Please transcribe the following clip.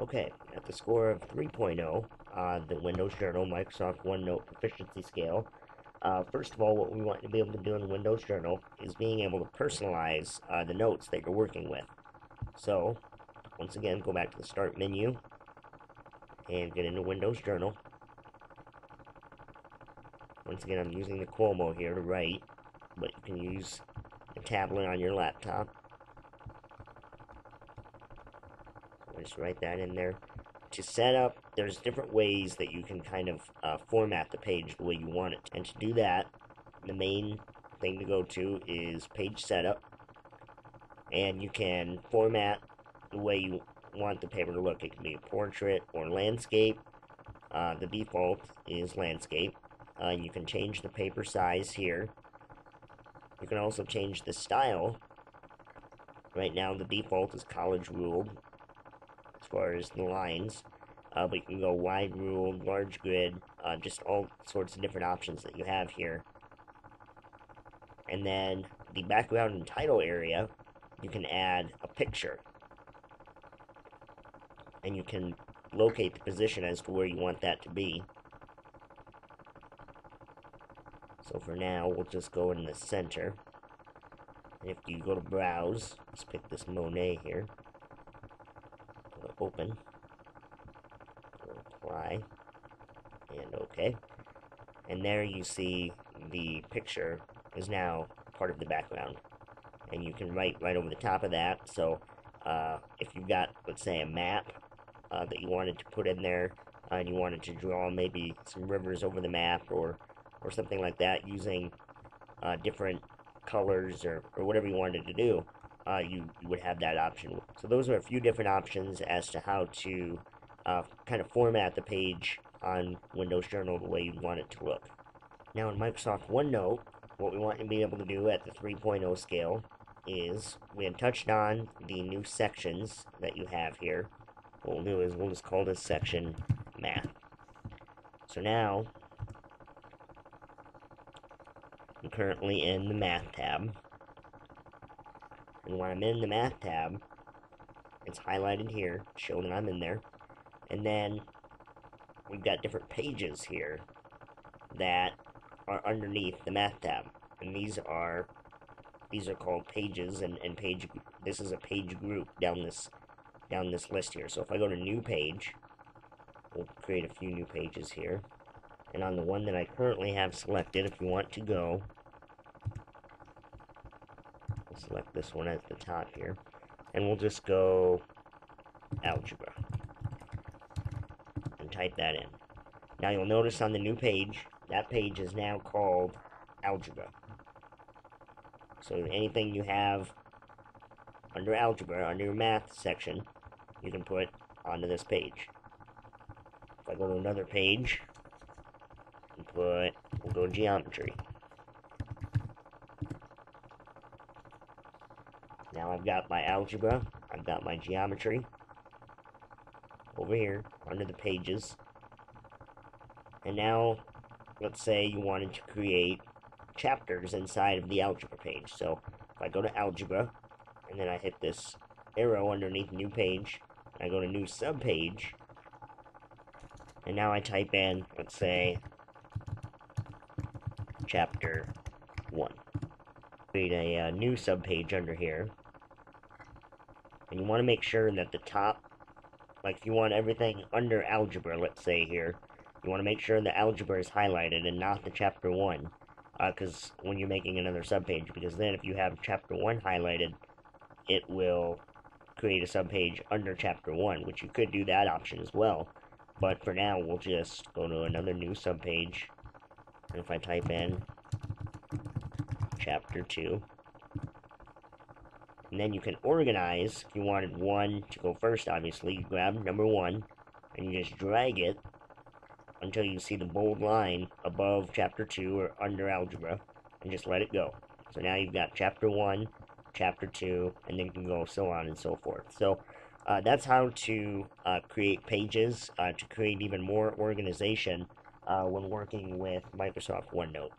Okay, at the score of 3.0 on the Windows Journal Microsoft OneNote Proficiency Scale, first of all, what we want to be able to do in Windows Journal is being able to personalize the notes that you're working with. So, once again, go back to the Start menu and get into Windows Journal. Once again, I'm using the Cuomo here to write, but you can use a tablet on your laptop. Just write that in there. To set up, there's different ways that you can kind of format the page the way you want it. And to do that, the main thing to go to is page setup. And you can format the way you want the paper to look. It can be a portrait or landscape. The default is landscape. You can change the paper size here. You can also change the style. Right now the default is college ruled as far as the lines, but you can go wide ruled, large grid, just all sorts of different options that you have here. And then the background and title area, you can add a picture, and you can locate the position as to where you want that to be. So for now, we'll just go in the center. And if you go to browse, let's pick this Monet here. Go to open. Go to apply. And OK. And there you see the picture is now part of the background. And you can write right over the top of that. So if you've got, let's say, a map that you wanted to put in there, and you wanted to draw maybe some rivers over the map or something like that using different colors or whatever you wanted to do, you would have that option. So those are a few different options as to how to kind of format the page on Windows Journal the way you want it to look. Now in Microsoft OneNote, what we want to be able to do at the 3.0 scale is we had touched on the new sections that you have here. What we'll do is we'll just call this section Math. So now I'm currently in the Math tab, and when I'm in the Math tab, it's highlighted here, show that I'm in there, and then we've got different pages here that are underneath the Math tab, and these are called pages, and page. This is a page group down this list here. So if I go to New Page, we'll create a few new pages here. And on the one that I currently have selected, if you want to go, we'll select this one at the top here, and we'll just go Algebra, and type that in. Now you'll notice on the new page, that page is now called Algebra. So anything you have under Algebra, under your Math section, you can put onto this page. If I go to another page, we'll go Geometry. Now I've got my Algebra, I've got my Geometry over here under the pages. And now, let's say you wanted to create chapters inside of the Algebra page. So if I go to Algebra, and then I hit this arrow underneath New Page, I go to New Subpage, and now I type in, let's say, Chapter 1. Create a new subpage under here. And you want to make sure that the top, like if you want everything under Algebra, let's say here, you want to make sure the Algebra is highlighted and not the Chapter 1. Because when you're making another subpage, because then if you have Chapter 1 highlighted, it will create a subpage under Chapter 1, which you could do that option as well. But for now, we'll just go to another new subpage. And if I type in Chapter 2, and then you can organize, if you wanted 1 to go first, obviously, you grab number 1, and you just drag it until you see the bold line above Chapter 2 or under Algebra, and just let it go. So now you've got Chapter 1, Chapter 2, and then you can go so on and so forth. So that's how to create pages, to create even more organization when working with Microsoft OneNote.